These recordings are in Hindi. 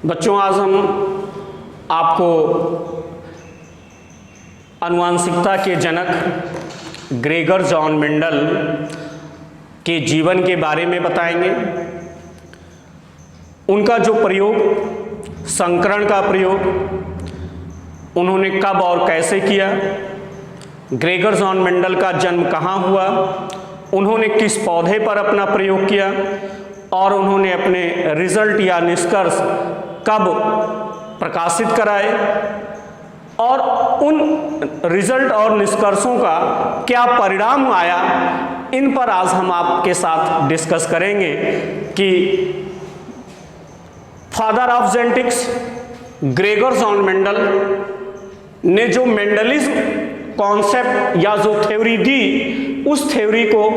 बच्चों, आज हम आपको आनुवांशिकता के जनक ग्रेगर जॉन मेंडल के जीवन के बारे में बताएंगे। उनका जो प्रयोग, संकरण का प्रयोग, उन्होंने कब और कैसे किया, ग्रेगर जॉन मेंडल का जन्म कहाँ हुआ, उन्होंने किस पौधे पर अपना प्रयोग किया और उन्होंने अपने रिजल्ट या निष्कर्ष कब प्रकाशित कराए और उन रिजल्ट और निष्कर्षों का क्या परिणाम आया, इन पर आज हम आपके साथ डिस्कस करेंगे कि father of genetics Gregor John Mendel ने जो मेंडलिज्म कॉन्सेप्ट या जो थ्योरी दी, उस थ्योरी को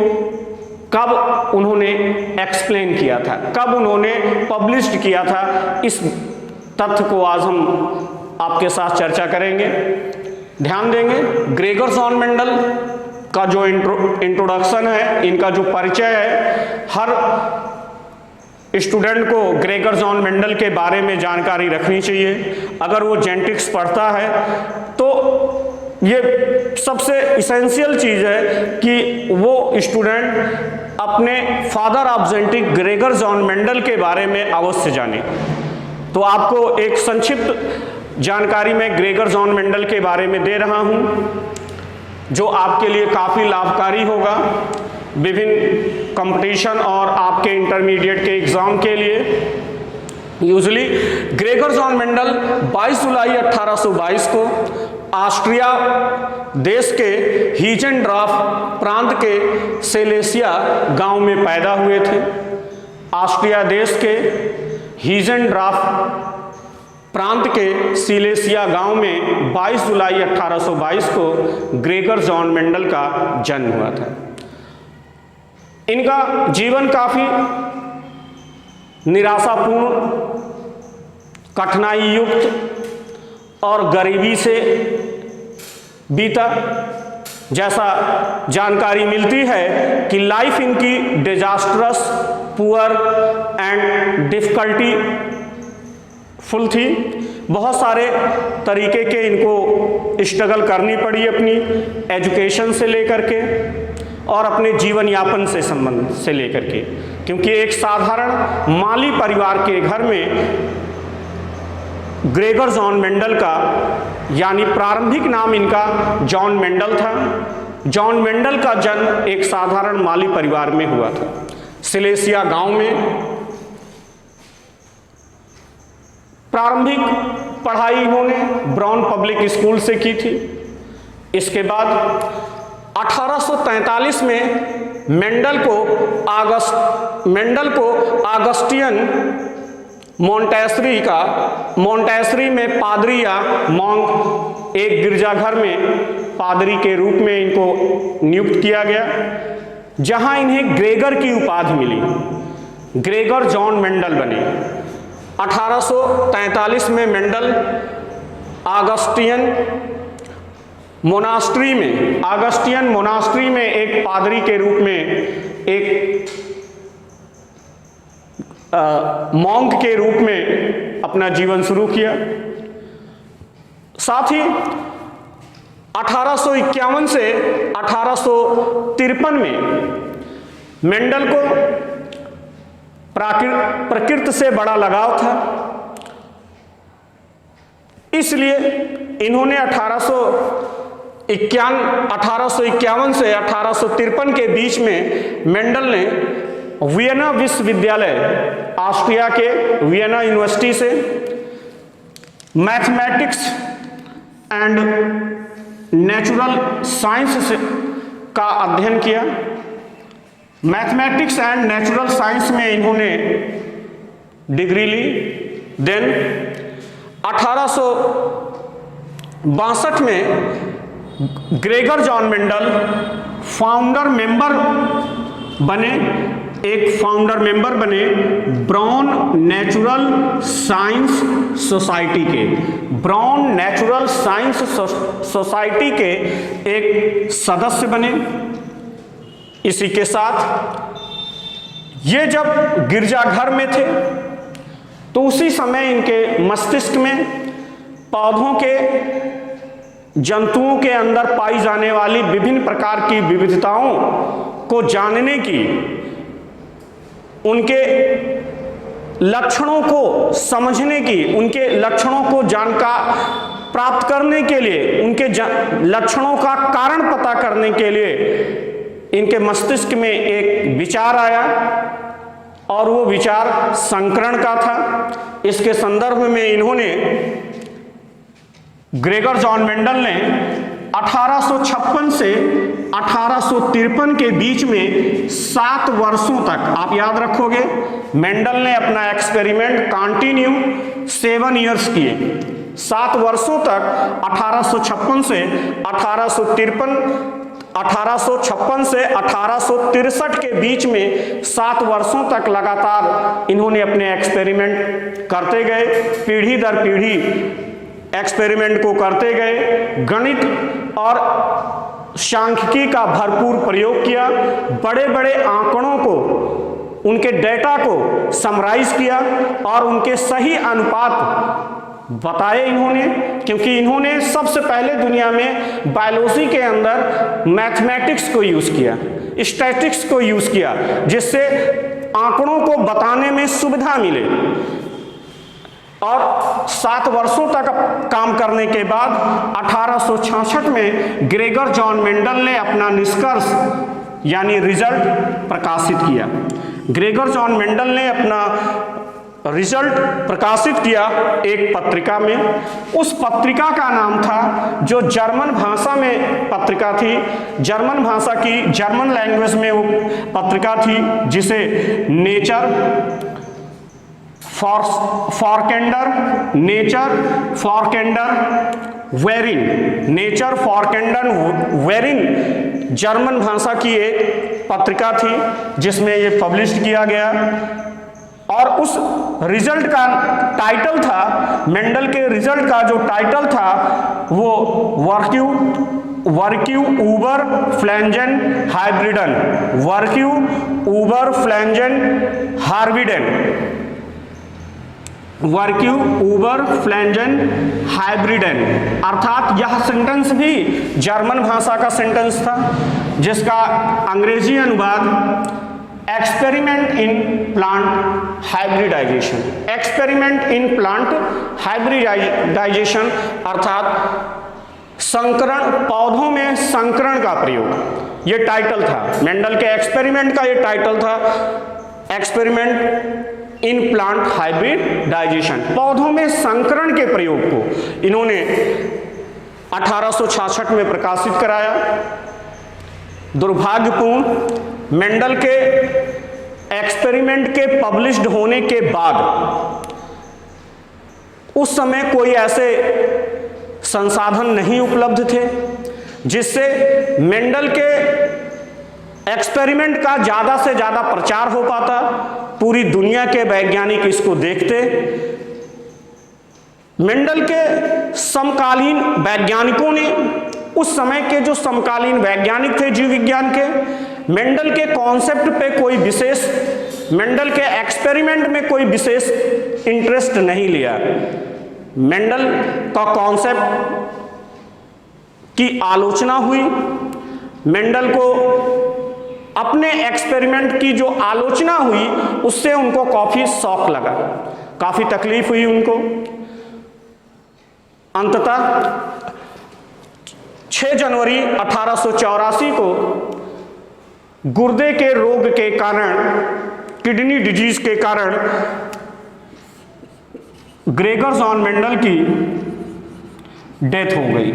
कब उन्होंने एक्सप्लेन किया था, कब उन्होंने पब्लिश्ड किया था, इस तथ्य को आज हम आपके साथ चर्चा करेंगे, ध्यान देंगे। ग्रेगर जॉन मेंडल का जो इंट्रोडक्शन है, इनका जो परिचय है, हर स्टूडेंट को ग्रेगर जॉन मेंडल के बारे में जानकारी रखनी चाहिए। अगर वो जेनेटिक्स पढ़ता है तो ये सबसे इसेंशियल चीज़ है कि वो स्टूडेंट अपने father of genetics Gregor John Mendel के बारे में अवश्य जाने। तो आपको एक संक्षिप्त जानकारी मैं ग्रेगर जॉन मेंडल के बारे में दे रहा हूँ, जो आपके लिए काफ़ी लाभकारी होगा विभिन्न कंपटीशन और आपके इंटरमीडिएट के एग्ज़ाम के लिए। यूजली ग्रेगर जॉन मेंडल 22 जुलाई 1822 को ऑस्ट्रिया देश के हीजेनड्राफ प्रांत के सेलेसिया गांव में पैदा हुए थे। ऑस्ट्रिया देश के हीजेनड्राफ प्रांत के सिलेसिया गांव में 22 जुलाई 1822 को ग्रेगर जॉन मेंडल का जन्म हुआ था। इनका जीवन काफ़ी निराशापूर्ण, कठिनाई युक्त और गरीबी से बीता। जैसा जानकारी मिलती है कि लाइफ इनकी disastrous, poor and difficulty full थी। बहुत सारे तरीके के इनको स्ट्रगल करनी पड़ी अपनी एजुकेशन से लेकर के और अपने जीवन यापन से संबंध से लेकर के, क्योंकि एक साधारण माली परिवार के घर में ग्रेगर जॉन मेंडल का, यानी प्रारंभिक नाम इनका जॉन मेंडल था। जॉन मेंडल का जन्म एक साधारण माली परिवार में हुआ था, सिलेसिया गांव में। प्रारंभिक पढ़ाई इन्होंने ब्राउन पब्लिक स्कूल से की थी। इसके बाद 1843 में मेंडल को ऑगस्टियन मोंटेसरी में पादरी या मॉन्क, एक गिरजाघर में पादरी के रूप में इनको नियुक्त किया गया, जहां इन्हें ग्रेगर की उपाधि मिली। ग्रेगर जॉन मेंडल बने। 1843 में मेंडल ऑगस्टियन मोनास्ट्री में एक पादरी के रूप में, एक मॉन्क के रूप में अपना जीवन शुरू किया। साथ ही 1851 से 1853 में मेंडल को प्रकृति से बड़ा लगाव था, इसलिए इन्होंने 1851 से 1853 के बीच में मेंडल ने वियना विश्वविद्यालय, ऑस्ट्रिया के वियना यूनिवर्सिटी से मैथमेटिक्स एंड नेचुरल साइंस का अध्ययन किया। मैथमेटिक्स एंड नेचुरल साइंस में इन्होंने डिग्री ली। देन 1862 में Gregor John Mendel founder member बने ब्राउन नेचुरल साइंस सोसाइटी के एक सदस्य बने। इसी के साथ ये जब गिरजाघर में थे तो उसी समय इनके मस्तिष्क में पौधों के, जंतुओं के अंदर पाई जाने वाली विभिन्न प्रकार की विविधताओं को जानने की, उनके लक्षणों को समझने की, उनके लक्षणों को जानकार प्राप्त करने के लिए, उनके लक्षणों का कारण पता करने के लिए इनके मस्तिष्क में एक विचार आया और वो विचार संकरण का था। इसके संदर्भ में इन्होंने, ग्रेगर जॉन मेंडल ने 1856 से 1853 के बीच में 7 वर्षों तक, आप याद रखोगे, मेंडल ने अपना एक्सपेरिमेंट कंटिन्यू 7 इयर्स किए। 7 वर्षों तक 1856 से 1853, 1856 से 1863 के बीच में 7 वर्षों तक लगातार इन्होंने अपने एक्सपेरिमेंट करते गए, पीढ़ी दर पीढ़ी एक्सपेरिमेंट को करते गए, गणित और सांख्यिकी का भरपूर प्रयोग किया, बड़े बड़े आंकड़ों को, उनके डेटा को समराइज किया और उनके सही अनुपात बताए इन्होंने, क्योंकि इन्होंने सबसे पहले दुनिया में बायोलॉजी के अंदर मैथमेटिक्स को यूज किया, स्टैटिस्टिक्स को यूज किया, जिससे आंकड़ों को बताने में सुविधा मिले। और 7 वर्षों तक काम करने के बाद 1866 में ग्रेगर जॉन मेंडल ने अपना निष्कर्ष यानी रिजल्ट प्रकाशित किया। ग्रेगर जॉन मेंडल ने अपना रिजल्ट प्रकाशित किया एक पत्रिका में। उस पत्रिका का नाम था, जो जर्मन भाषा में पत्रिका थी, जर्मन भाषा की, जर्मन लैंग्वेज में वो पत्रिका थी, जिसे नेचर फॉरकेंडर वेरिन जर्मन भाषा की एक पत्रिका थी, जिसमें ये पब्लिश किया गया। और उस रिजल्ट का टाइटल था, मेंडल के रिजल्ट का जो टाइटल था वो वर्क्यू ऊबर फ्लैंजन हाइब्रिडन, वर्क्यू ऊबर फ्लैंजन हाइब्रिडन, अर्थात यह सेंटेंस भी जर्मन भाषा का सेंटेंस था, जिसका अंग्रेजी अनुवाद experiment in plant hybridisation, experiment in plant hybridisation अर्थात संकरण, पौधों में संकरण का प्रयोग, ये टाइटल था मेंडल के एक्सपेरिमेंट का। ये टाइटल था एक्सपेरिमेंट इन प्लांट हाइब्रिडाइजेशन, पौधों में संकरण के प्रयोग को इन्होंने 1866 में प्रकाशित कराया। दुर्भाग्यपूर्ण, मेंडल के एक्सपेरिमेंट के पब्लिश्ड होने के बाद उस समय कोई ऐसे संसाधन नहीं उपलब्ध थे जिससे मेंडल के एक्सपेरिमेंट का ज़्यादा से ज़्यादा प्रचार हो पाता, पूरी दुनिया के वैज्ञानिक इसको देखते। मेंडल के समकालीन वैज्ञानिकों ने, उस समय के जो समकालीन वैज्ञानिक थे जीव विज्ञान के, मेंडल के कॉन्सेप्ट पे कोई विशेष, मेंडल के एक्सपेरिमेंट में कोई विशेष इंटरेस्ट नहीं लिया। मेंडल का कॉन्सेप्ट की आलोचना हुई, मेंडल को अपने एक्सपेरिमेंट की जो आलोचना हुई उससे उनको काफी शौक लगा, काफी तकलीफ हुई उनको। अंततः 6 जनवरी 1884 को गुर्दे के रोग के कारण, किडनी डिजीज के कारण ग्रेगर जॉन मेंडल की डेथ हो गई।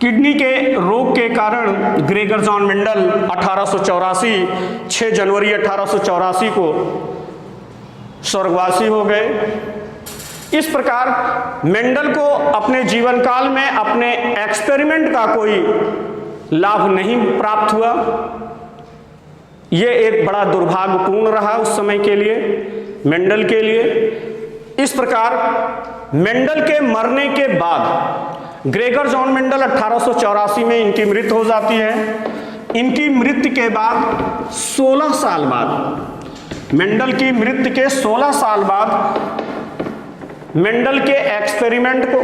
किडनी के रोग के कारण ग्रेगर जॉन मेंडल 6 जनवरी 1884 को स्वर्गवासी हो गए। इस प्रकार मेंडल को अपने जीवन काल में अपने एक्सपेरिमेंट का कोई लाभ नहीं प्राप्त हुआ। यह एक बड़ा दुर्भाग्यपूर्ण रहा उस समय के लिए, मेंडल के लिए। इस प्रकार मेंडल के मरने के बाद ग्रेगर जॉन मेंडल 1884 में इनकी मृत्यु हो जाती है। इनकी मृत्यु के बाद 16 साल बाद मेंडल की मृत्यु के 16 साल बाद मेंडल के एक्सपेरिमेंट को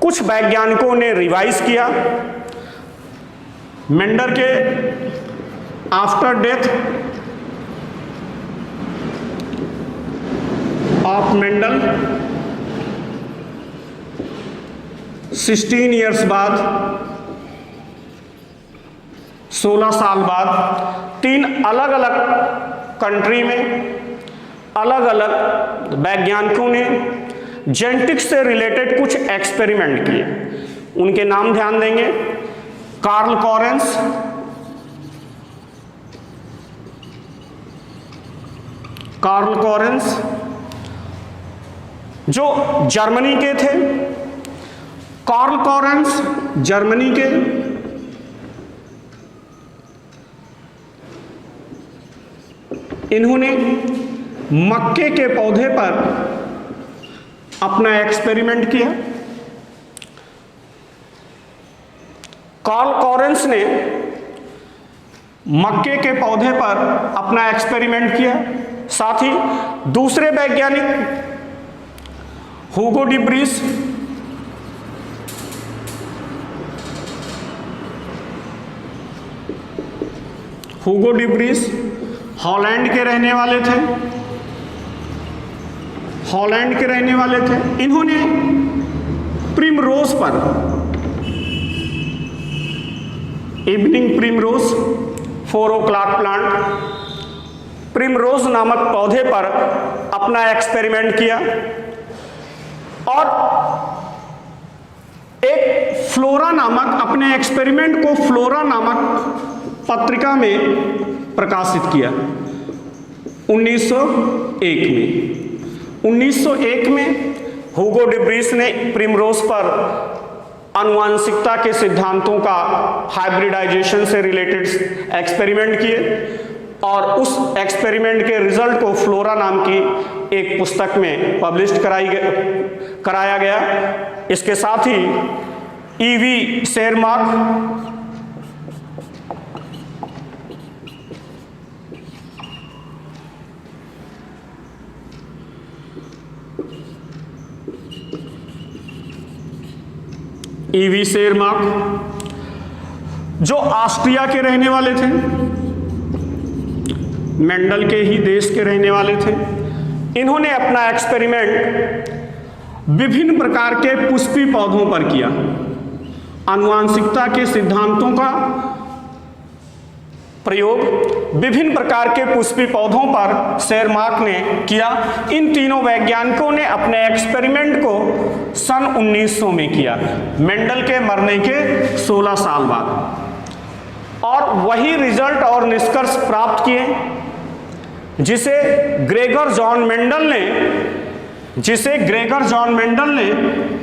कुछ वैज्ञानिकों ने रिवाइज किया। मेंडल के after death of Mendel 16 years बाद, 16 साल बाद 3 अलग अलग कंट्री में अलग अलग वैज्ञानिकों ने जेनेटिक्स से रिलेटेड कुछ एक्सपेरिमेंट किए। उनके नाम ध्यान देंगे, कार्ल कॉरेंस, जो जर्मनी के थे। कार्ल कॉरेंस जर्मनी के, इन्होंने मक्के के पौधे पर अपना एक्सपेरिमेंट किया। कार्ल कॉरेंस ने मक्के के पौधे पर अपना एक्सपेरिमेंट किया। साथ ही दूसरे वैज्ञानिक हुगो डिब्रीस, हॉलैंड के रहने वाले थे। इन्होंने प्रिमरोज पर, evening primrose, 4 o'clock plant, primrose नामक पौधे पर अपना एक्सपेरिमेंट किया और एक फ्लोरा नामक, अपने एक्सपेरिमेंट को फ्लोरा नामक पत्रिका में प्रकाशित किया 1901 में हुगो डिब्रीस ने प्रिमरोज पर आनुवांशिकता के सिद्धांतों का हाइब्रिडाइजेशन से रिलेटेड एक्सपेरिमेंट किए और उस एक्सपेरिमेंट के रिजल्ट को फ्लोरा नाम की एक पुस्तक में पब्लिश कराया गया। इसके साथ ही ईवी शेरमार्क, जो ऑस्ट्रिया के रहने वाले थे, मेंडल के ही देश के रहने वाले थे, इन्होंने अपना एक्सपेरिमेंट विभिन्न प्रकार के पुष्पी पौधों पर किया। आनुवांशिकता के सिद्धांतों का प्रयोग विभिन्न प्रकार के पुष्पी पौधों पर शेरमार्क ने किया। इन तीनों वैज्ञानिकों ने अपने एक्सपेरिमेंट को सन 1900 में किया, मेंडल के मरने के 16 साल बाद, और वही रिजल्ट और निष्कर्ष प्राप्त किए जिसे ग्रेगर जॉन मेंडल ने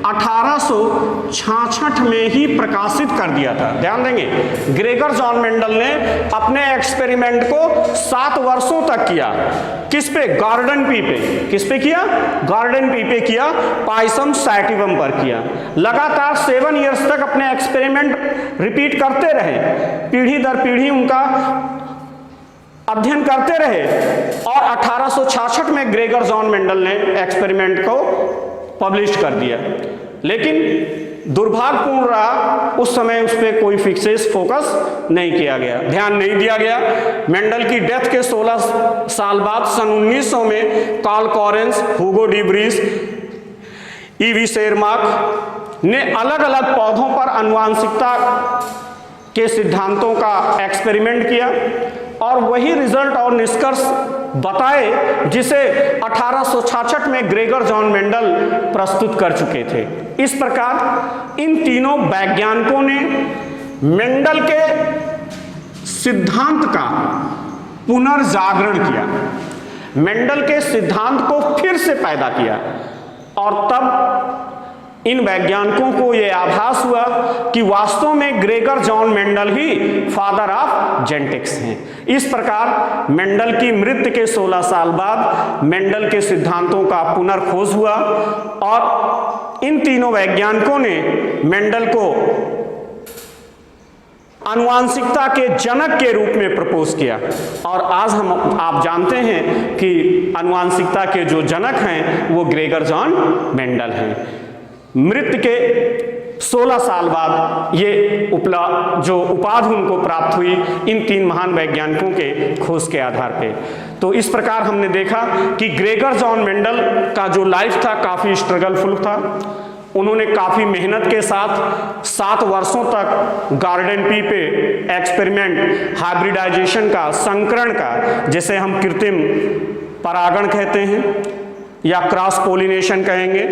1866 में ही प्रकाशित कर दिया था। ध्यान देंगे, ग्रेगर जॉन मेंडल ने अपने एक्सपेरिमेंट को 7 वर्षों तक किया। किस पे? गार्डन पी पे। किस पे किया? गार्डन पी पे किया, पाइसम सैटिवम पर किया। लगातार 7 ईयर्स तक अपने एक्सपेरिमेंट रिपीट करते रहे, पीढ़ी दर पीढ़ी उनका अध्ययन करते रहे और 1866 में ग्रेगर जॉन मेंडल ने एक्सपेरिमेंट को पब्लिश कर दिया। लेकिन दुर्भाग्यपूर्ण रहा, उस समय उस पर कोई फिक्सेस फोकस नहीं किया गया, ध्यान नहीं दिया गया। मेंडल की डेथ के 16 साल बाद सन 1900 में कार्ल कॉरेंस, हुगो डिब्रीस, ईवी शेरमार्क ने अलग अलग पौधों पर आनुवांशिकता के सिद्धांतों का एक्सपेरिमेंट किया और वही रिजल्ट और निष्कर्ष बताए जिसे 1866 में ग्रेगर जॉन मेंडल प्रस्तुत कर चुके थे। इस प्रकार इन तीनों वैज्ञानिकों ने मेंडल के सिद्धांत का पुनर्जागरण किया, मेंडल के सिद्धांत को फिर से पैदा किया और तब इन वैज्ञानिकों को यह आभास हुआ कि वास्तव में Gregor John Mendel he father of genetics हैं। इस प्रकार मेंडल की मृत्यु के 16 साल बाद मेंडल के सिद्धांतों का पुनर्खोज हुआ और इन तीनों वैज्ञानिकों ने मेंडल को आनुवांशिकता के जनक के रूप में प्रपोज किया। और आज आप जानते हैं कि आनुवांशिकता के जो जनक हैं वो ग्रेगर जॉन मेंडल हैं। मृत्यु के 16 साल बाद ये जो उपाधि उनको प्राप्त हुई इन 3 महान वैज्ञानिकों के खोज के आधार पे। तो इस प्रकार हमने देखा कि ग्रेगर जॉन मेंडल का जो लाइफ था काफ़ी स्ट्रगलफुल था। उन्होंने काफ़ी मेहनत के साथ 7 वर्षों तक गार्डन पी पे एक्सपेरिमेंट हाइब्रिडाइजेशन का, संकरण का, जिसे हम कृत्रिम परागण कहते हैं या क्रॉस पोलिनेशन कहेंगे,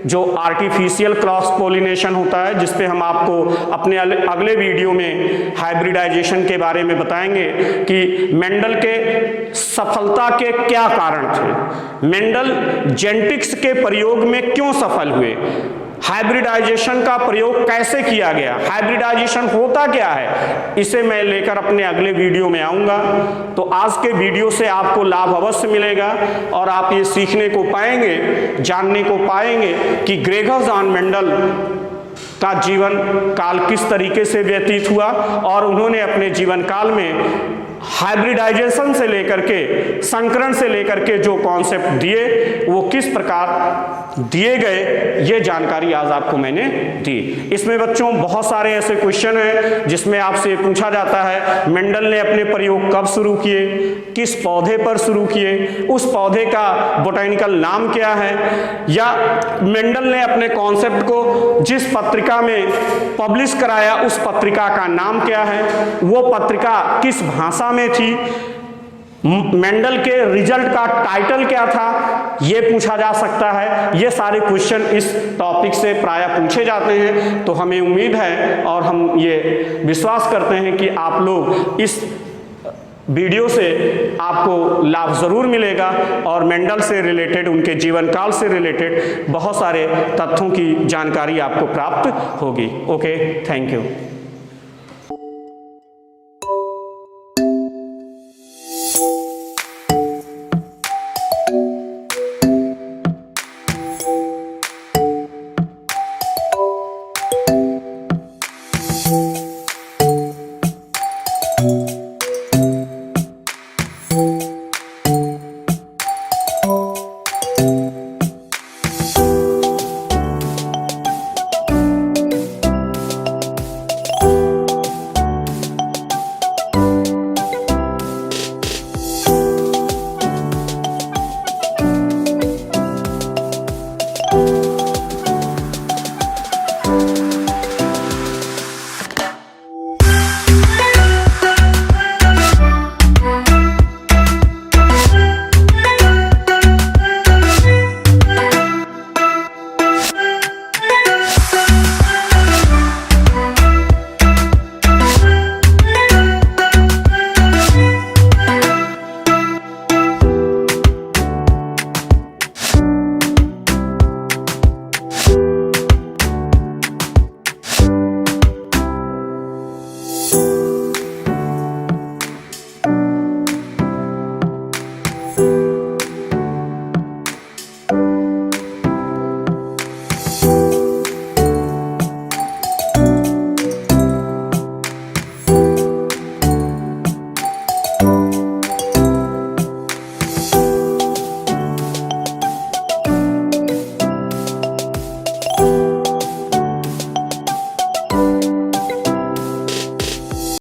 जो आर्टिफिशियल क्रॉस पोलिनेशन होता है, जिस पे हम आपको अपने अगले वीडियो में हाइब्रिडाइजेशन के बारे में बताएंगे कि मेंडल के सफलता के क्या कारण थे, मेंडल जेनेटिक्स के प्रयोग में क्यों सफल हुए, हाइब्रिडाइजेशन का प्रयोग कैसे किया गया, हाइब्रिडाइजेशन होता क्या है, इसे मैं लेकर अपने अगले वीडियो में आऊँगा। तो आज के वीडियो से आपको लाभ अवश्य मिलेगा और आप ये सीखने को पाएंगे, जानने को पाएंगे कि ग्रेगर जॉन मेंडल का जीवन काल किस तरीके से व्यतीत हुआ और उन्होंने अपने जीवन काल में हाइब्रिडाइजेशन से लेकर के, संकरण से लेकर के जो कॉन्सेप्ट दिए वो किस प्रकार दिए गए, ये जानकारी आज आपको मैंने दी। इसमें बच्चों बहुत सारे ऐसे क्वेश्चन हैं जिसमें आपसे पूछा जाता है मेंडल ने अपने प्रयोग कब शुरू किए, किस पौधे पर शुरू किए, उस पौधे का बोटेनिकल नाम क्या है, या मेंडल ने अपने कॉन्सेप्ट को जिस पत्रिका में पब्लिश कराया उस पत्रिका का नाम क्या है, वो पत्रिका किस भाषा में थी, मेंडल के रिजल्ट का टाइटल क्या था, ये पूछा जा सकता है। ये सारे क्वेश्चन इस टॉपिक से प्रायः पूछे जाते हैं। तो हमें उम्मीद है और हम ये विश्वास करते हैं कि आप लोग इस वीडियो से आपको लाभ ज़रूर मिलेगा और मेंडल से रिलेटेड, उनके जीवन काल से रिलेटेड बहुत सारे तथ्यों की जानकारी आपको प्राप्त होगी। Okay, thank you. Thank you.